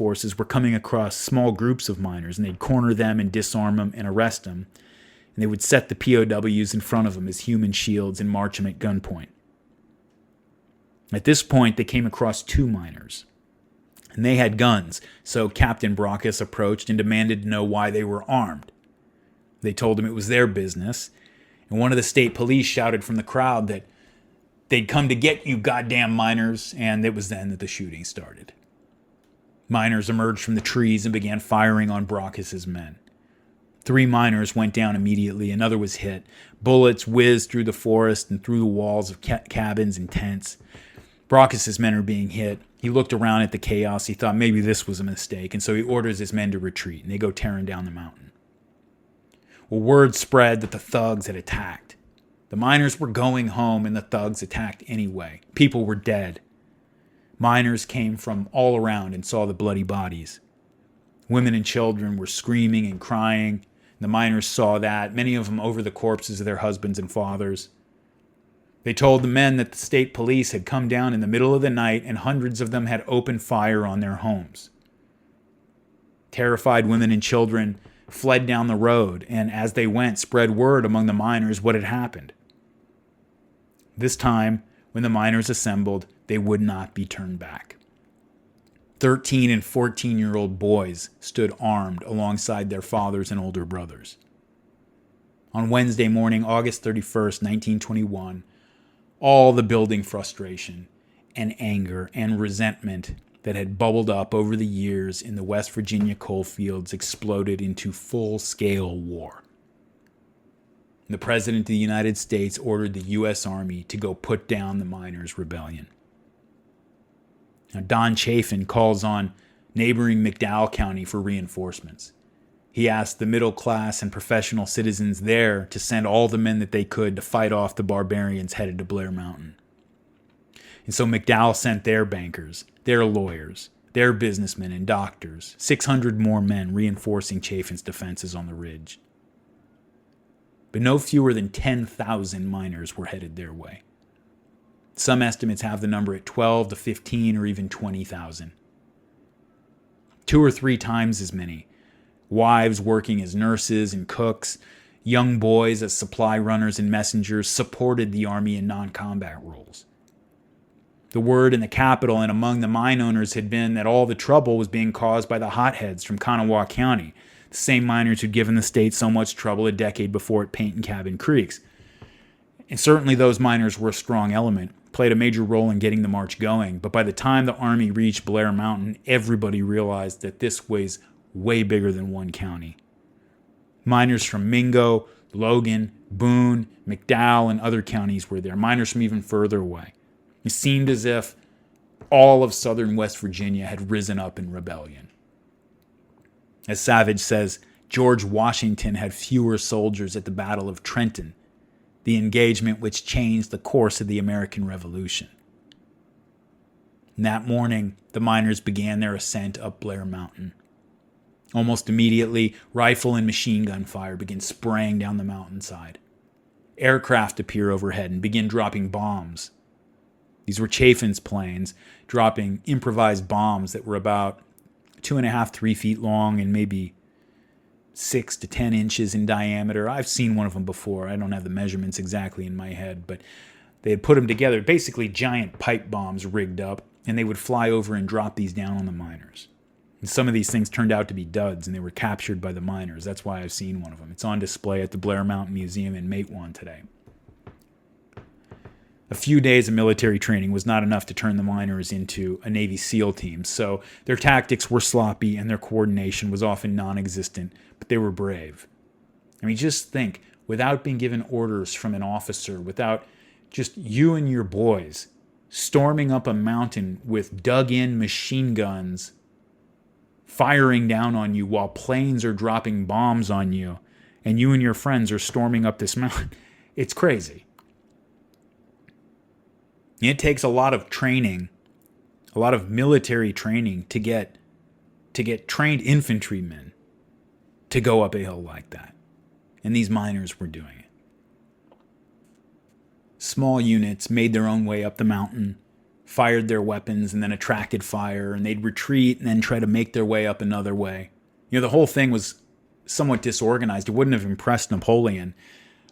forces were coming across small groups of miners, and they'd corner them and disarm them and arrest them. And they would set the POWs in front of them as human shields and march them at gunpoint. At this point, they came across 2 miners. And they had guns, so Captain Brockus approached and demanded to know why they were armed. They told him it was their business, and one of the state police shouted from the crowd that they'd come to get you goddamn miners, and it was then that the shooting started. Miners emerged from the trees and began firing on Brockus's men. 3 miners went down immediately, another was hit. Bullets whizzed through the forest and through the walls of cabins and tents. Brockus's men are being hit. He looked around at the chaos. He thought maybe this was a mistake, and so he orders his men to retreat, and they go tearing down the mountain. Well, word spread that the thugs had attacked. The miners were going home, and the thugs attacked anyway. People were dead. Miners came from all around and saw the bloody bodies. Women and children were screaming and crying. The miners saw that, many of them over the corpses of their husbands and fathers. They told the men that the state police had come down in the middle of the night and hundreds of them had opened fire on their homes. Terrified women and children fled down the road and as they went spread word among the miners what had happened. This time, when the miners assembled, they would not be turned back. 13 and 14-year-old boys stood armed alongside their fathers and older brothers. On Wednesday morning, August 31st, 1921, all the building frustration and anger and resentment that had bubbled up over the years in the West Virginia coal fields exploded into full-scale war. The President of the United States ordered the U.S. Army to go put down the miners' rebellion. Now, Don Chafin calls on neighboring McDowell County for reinforcements. He asked the middle class and professional citizens there to send all the men that they could to fight off the barbarians headed to Blair Mountain. And so McDowell sent their bankers, their lawyers, their businessmen and doctors, 600 more men reinforcing Chafin's defenses on the ridge. But no fewer than 10,000 miners were headed their way. Some estimates have the number at 12 to 15 or even 20,000. 2 or 3 times as many. Wives working as nurses and cooks, young boys as supply runners and messengers supported the army in non-combat roles. The word in the capital and among the mine owners had been that all the trouble was being caused by the hotheads from Kanawha County, the same miners who'd given the state so much trouble a decade before at Paint and Cabin Creeks. And certainly those miners were a strong element, played a major role in getting the march going, but by the time the army reached Blair Mountain, everybody realized that this was way bigger than one county. Miners from Mingo, Logan, Boone, McDowell, and other counties were there. Miners from even further away. It seemed as if all of southern West Virginia had risen up in rebellion. As Savage says, George Washington had fewer soldiers at the Battle of Trenton, the engagement which changed the course of the American Revolution. And that morning, the miners began their ascent up Blair Mountain. Almost immediately, rifle and machine gun fire began spraying down the mountainside. Aircraft appear overhead and begin dropping bombs. These were Chafin's planes, dropping improvised bombs that were about 2.5, 3 feet long and maybe 6 to 10 inches in diameter. I've seen one of them before. I don't have the measurements exactly in my head, but they had put them together, basically giant pipe bombs rigged up, and they would fly over and drop these down on the miners. And some of these things turned out to be duds, and they were captured by the miners. That's why I've seen one of them. It's on display at the Blair Mountain Museum in Matewan today. A few days of military training was not enough to turn the miners into a Navy SEAL team, so their tactics were sloppy and their coordination was often non-existent, but they were brave. I mean, just think, without being given orders from an officer, without just you and your boys storming up a mountain with dug-in machine guns firing down on you while planes are dropping bombs on you, and you and your friends are storming up this mountain. It's crazy. It takes a lot of training, a lot of military training to get trained infantrymen to go up a hill like that. And these miners were doing it. Small units made their own way up the mountain, fired their weapons and then attracted fire, and they'd retreat and then try to make their way up another way. The whole thing was somewhat disorganized. It wouldn't have impressed Napoleon,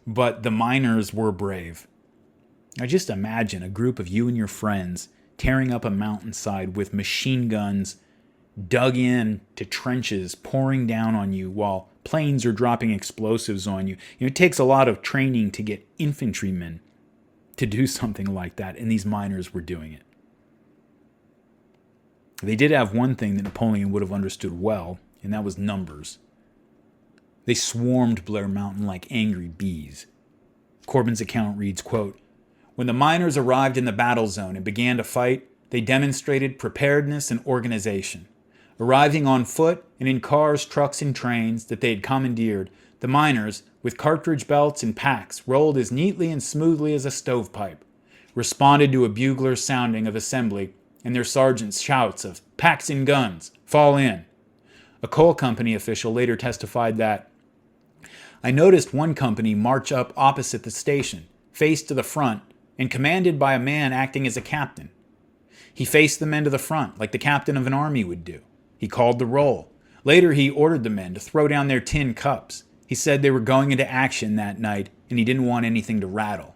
but the miners were brave. Now just imagine a group of you and your friends tearing up a mountainside with machine guns dug in to trenches pouring down on you while planes are dropping explosives on you. It takes a lot of training to get infantrymen to do something like that, and these miners were doing it. They did have one thing that Napoleon would have understood well, and that was numbers. They swarmed Blair Mountain like angry bees. Corbin's account reads, quote, "When the miners arrived in the battle zone and began to fight, they demonstrated preparedness and organization. Arriving on foot and in cars, trucks, and trains that they had commandeered, the miners, with cartridge belts and packs, rolled as neatly and smoothly as a stovepipe, responded to a bugler's sounding of assembly and their sergeant's shouts of 'Packs and guns! Fall in!' A coal company official later testified that, 'I noticed one company march up opposite the station, face to the front, and commanded by a man acting as a captain. He faced the men to the front, like the captain of an army would do. He called the roll. Later he ordered the men to throw down their tin cups. He said they were going into action that night, and he didn't want anything to rattle.'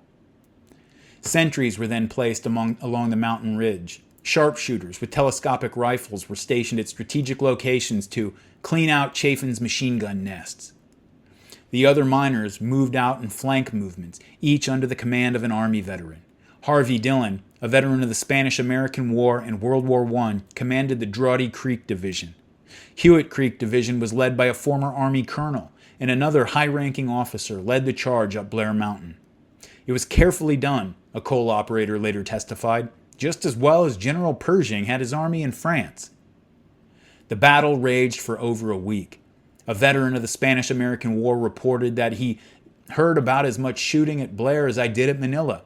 Sentries were then placed along the mountain ridge. Sharpshooters with telescopic rifles were stationed at strategic locations to clean out Chaffin's machine gun nests. The other miners moved out in flank movements, each under the command of an Army veteran. Harvey Dillon, a veteran of the Spanish-American War and World War I, commanded the Drawdy Creek Division. Hewitt Creek Division was led by a former Army colonel, and another high-ranking officer led the charge up Blair Mountain. It was carefully done, a coal operator later testified, just as well as General Pershing had his army in France. The battle raged for over a week. A veteran of the Spanish-American War reported that he heard about as much shooting at Blair as I did at Manila.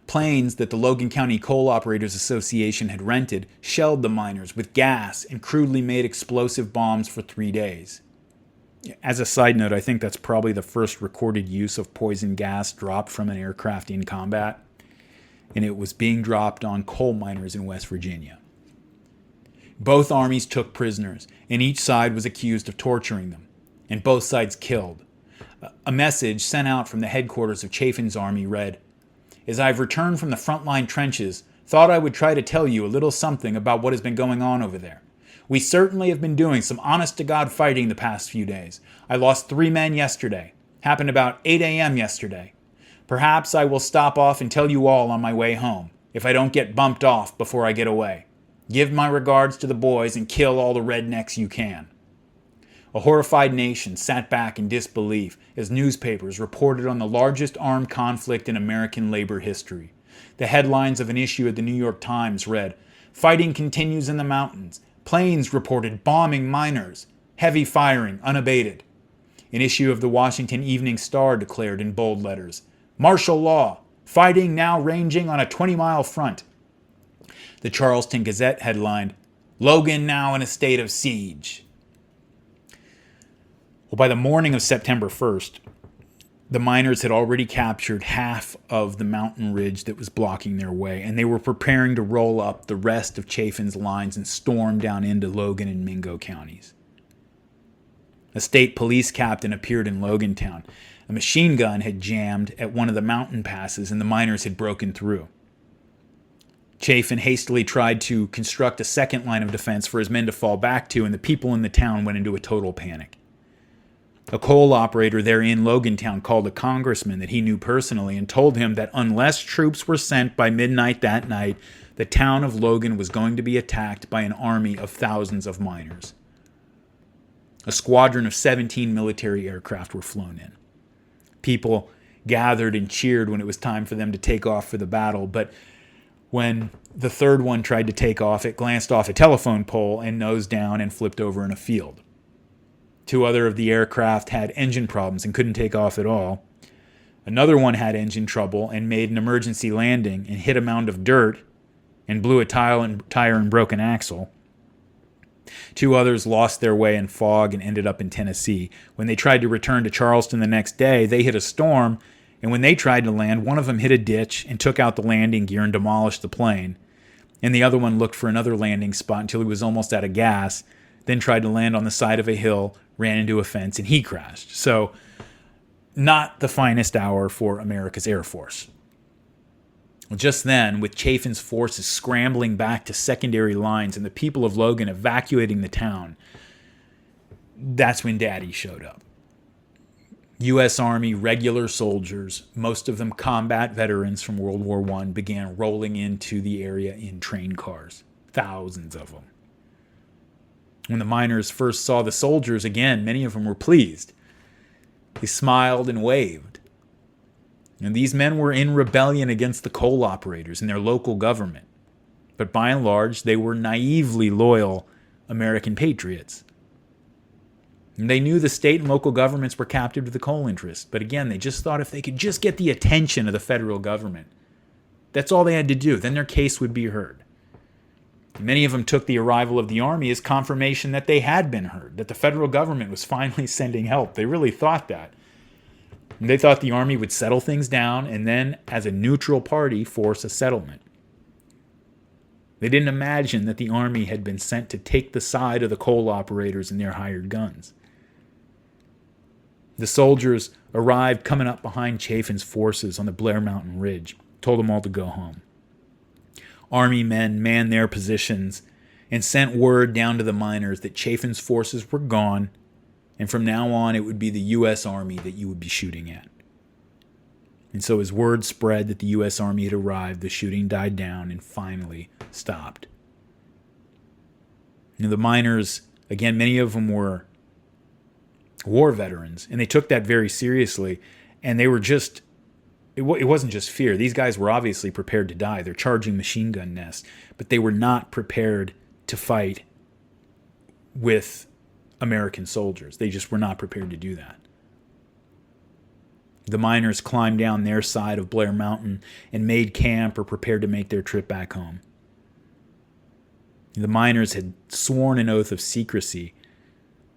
Planes that the Logan County Coal Operators Association had rented shelled the miners with gas and crudely made explosive bombs for 3 days. As a side note, I think that's probably the first recorded use of poison gas dropped from an aircraft in combat, and it was being dropped on coal miners in West Virginia. Both armies took prisoners, and each side was accused of torturing them, and both sides killed. A message sent out from the headquarters of Chaffin's army read, "As I've returned from the frontline trenches, thought I would try to tell you a little something about what has been going on over there. We certainly have been doing some honest-to-God fighting the past few days. I lost 3 men yesterday. Happened about 8 a.m. yesterday. Perhaps I will stop off and tell you all on my way home, if I don't get bumped off before I get away. Give my regards to the boys and kill all the rednecks you can." A horrified nation sat back in disbelief as newspapers reported on the largest armed conflict in American labor history. The headlines of an issue of the New York Times read, "Fighting continues in the mountains. Planes reported bombing miners. Heavy firing unabated." An issue of the Washington Evening Star declared in bold letters, "Martial law. Fighting now ranging on a 20-mile front." The Charleston Gazette headlined, "Logan now in a state of siege." Well, by the morning of September 1st, the miners had already captured half of the mountain ridge that was blocking their way, and they were preparing to roll up the rest of Chaffin's lines and storm down into Logan and Mingo counties. A state police captain appeared in Logantown. A machine gun had jammed at one of the mountain passes, and the miners had broken through. Chaffin hastily tried to construct a second line of defense for his men to fall back to, and the people in the town went into a total panic. A coal operator there in Logantown called a congressman that he knew personally and told him that unless troops were sent by midnight that night, the town of Logan was going to be attacked by an army of thousands of miners. A squadron of 17 military aircraft were flown in. People gathered and cheered when it was time for them to take off for the battle, but when the third one tried to take off, it glanced off a telephone pole and nosed down and flipped over in a field. 2 other of the aircraft had engine problems and couldn't take off at all. Another one had engine trouble and made an emergency landing and hit a mound of dirt and blew a tire and broke an axle. 2 others lost their way in fog and ended up in Tennessee. When they tried to return to Charleston the next day, they hit a storm, and when they tried to land, one of them hit a ditch and took out the landing gear and demolished the plane. and the other one looked for another landing spot until he was almost out of gas, then tried to land on the side of a hill, ran into a fence, and he crashed. So, not the finest hour for America's Air Force. Well, just then, with Chaffin's forces scrambling back to secondary lines and the people of Logan evacuating the town, that's when Daddy showed up. U.S. Army regular soldiers, most of them combat veterans from World War I, began rolling into the area in train cars. Thousands of them. When the miners first saw the soldiers again, many of them were pleased. They smiled and waved. And these men were in rebellion against the coal operators and their local government. But by and large, they were naively loyal American patriots. And they knew the state and local governments were captive to the coal interest. But again, they just thought if they could just get the attention of the federal government, that's all they had to do. Then their case would be heard. Many of them took the arrival of the Army as confirmation that they had been heard, that the federal government was finally sending help. They really thought that. And they thought the Army would settle things down and then, as a neutral party, force a settlement. They didn't imagine that the Army had been sent to take the side of the coal operators and their hired guns. The soldiers arrived coming up behind Chaffin's forces on the Blair Mountain Ridge, told them all to go home. Army men manned their positions and sent word down to the miners that Chaffin's forces were gone, and from now on it would be the U.S. Army that you would be shooting at. And so as word spread that the U.S. Army had arrived, the shooting died down and finally stopped. The miners, again, many of them were war veterans, and they took that very seriously, and they were just, it wasn't just fear. These guys were obviously prepared to die. They're charging machine gun nests, but they were not prepared to fight with American soldiers. They just were not prepared to do that. The miners climbed down their side of Blair Mountain and made camp or prepared to make their trip back home. The miners had sworn an oath of secrecy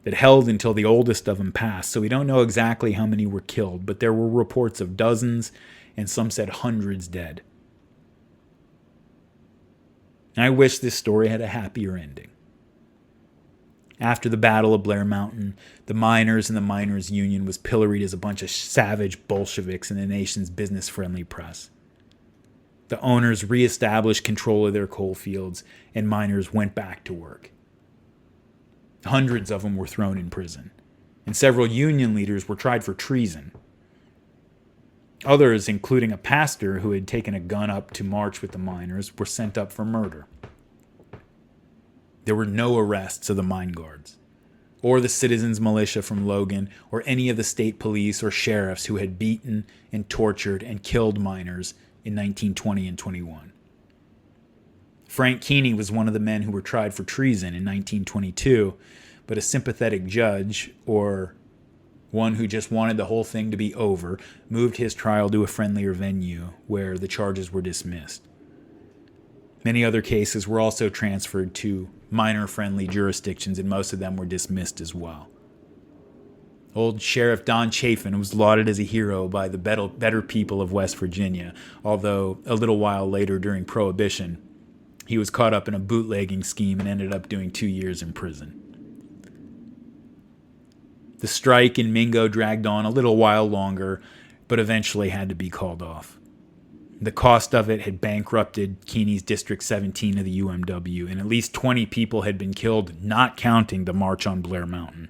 that held until the oldest of them passed, so we don't know exactly how many were killed, but there were reports of dozens, and some said hundreds dead. I wish this story had a happier ending. After the Battle of Blair Mountain, the miners and the miners' union was pilloried as a bunch of savage Bolsheviks in the nation's business-friendly press. The owners reestablished control of their coal fields, and miners went back to work. Hundreds of them were thrown in prison, and several union leaders were tried for treason. Others, including a pastor who had taken a gun up to march with the miners, were sent up for murder. There were no arrests of the mine guards, or the citizens' militia from Logan, or any of the state police or sheriffs who had beaten and tortured and killed miners in 1920 and 21. Frank Keeney was one of the men who were tried for treason in 1922, but a sympathetic judge, or one who just wanted the whole thing to be over, moved his trial to a friendlier venue where the charges were dismissed. Many other cases were also transferred to miner-friendly jurisdictions, and most of them were dismissed as well. Old Sheriff Don Chaffin was lauded as a hero by the better people of West Virginia, although a little while later during Prohibition, he was caught up in a bootlegging scheme and ended up doing 2 years in prison. The strike in Mingo dragged on a little while longer, but eventually had to be called off. The cost of it had bankrupted Keeney's District 17 of the UMW, and at least 20 people had been killed, not counting the March on Blair Mountain.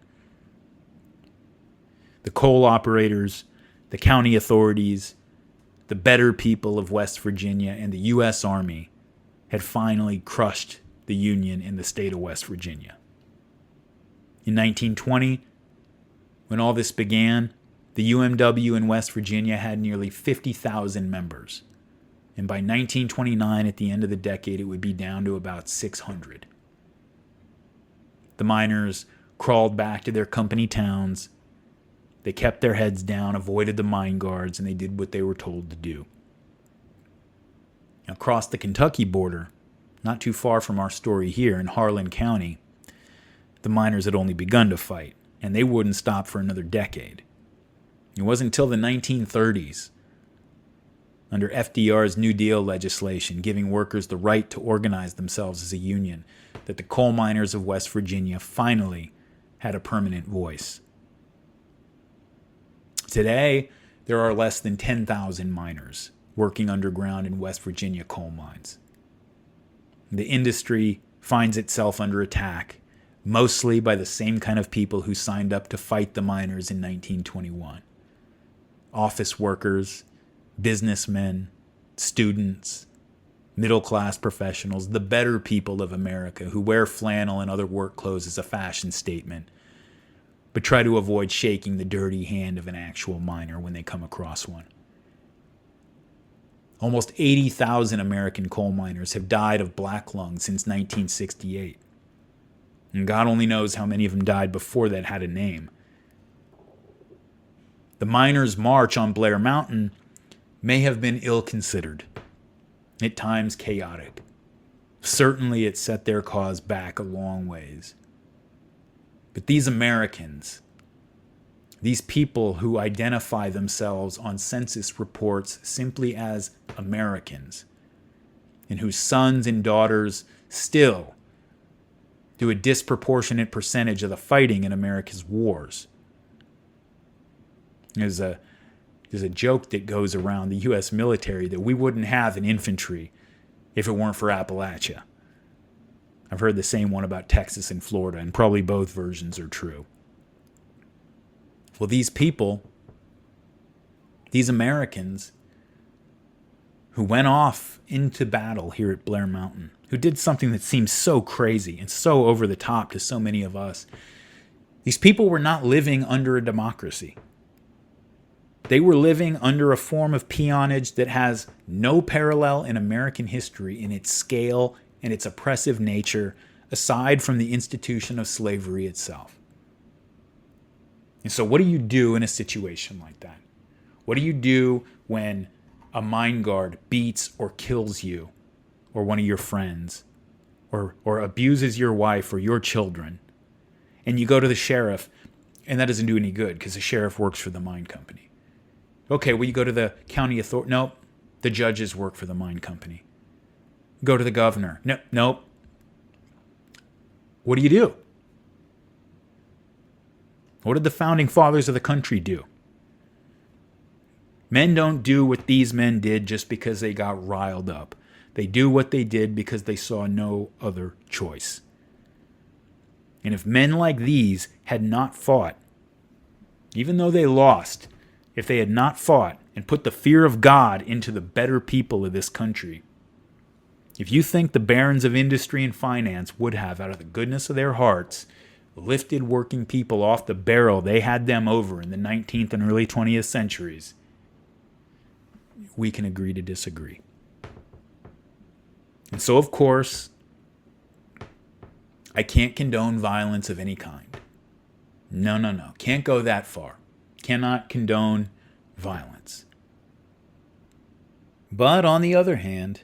The coal operators, the county authorities, the better people of West Virginia, and the U.S. Army had finally crushed the Union in the state of West Virginia. In 1920, when all this began, the UMW in West Virginia had nearly 50,000 members. And by 1929, at the end of the decade, it would be down to about 600. The miners crawled back to their company towns. They kept their heads down, avoided the mine guards, and they did what they were told to do. Across the Kentucky border, not too far from our story here in Harlan County, the miners had only begun to fight, and they wouldn't stop for another decade. It wasn't until the 1930s under FDR's New Deal legislation, giving workers the right to organize themselves as a union, that the coal miners of West Virginia finally had a permanent voice. Today, there are less than 10,000 miners working underground in West Virginia coal mines. The industry finds itself under attack, mostly by the same kind of people who signed up to fight the miners in 1921. Office workers, businessmen, students, middle-class professionals, the better people of America who wear flannel and other work clothes as a fashion statement, but try to avoid shaking the dirty hand of an actual miner when they come across one. Almost 80,000 American coal miners have died of black lung since 1968. And God only knows how many of them died before that had a name. The miners' march on Blair Mountain may have been ill-considered, at times chaotic. Certainly it set their cause back a long ways. But these Americans, these people who identify themselves on census reports simply as Americans, and whose sons and daughters still do a disproportionate percentage of the fighting in America's wars. There's a joke that goes around the U.S. military that we wouldn't have an infantry if it weren't for Appalachia. I've heard the same one about Texas and Florida, and probably both versions are true. Well, these people, these Americans who went off into battle here at Blair Mountain, who did something that seems so crazy and so over the top to so many of us, these people were not living under a democracy. They were living under a form of peonage that has no parallel in American history in its scale and its oppressive nature, aside from the institution of slavery itself. And so what do you do in a situation like that? What do you do when a mine guard beats or kills you or one of your friends or abuses your wife or your children, and you go to the sheriff, and that doesn't do any good because the sheriff works for the mine company? Okay, well, you go to the county authority. Nope, the judges work for the mine company. Go to the governor. Nope. What do you do? What did the founding fathers of the country do? Men don't do what these men did just because they got riled up. They do what they did because they saw no other choice. And if men like these had not fought, even though they lost, if they had not fought and put the fear of God into the better people of this country, if you think the barons of industry and finance would have, out of the goodness of their hearts, lifted working people off the barrel they had them over in the 19th and early 20th centuries, we can agree to disagree. And so, of course, I can't condone violence of any kind. No. Can't go that far. Cannot condone violence. But on the other hand,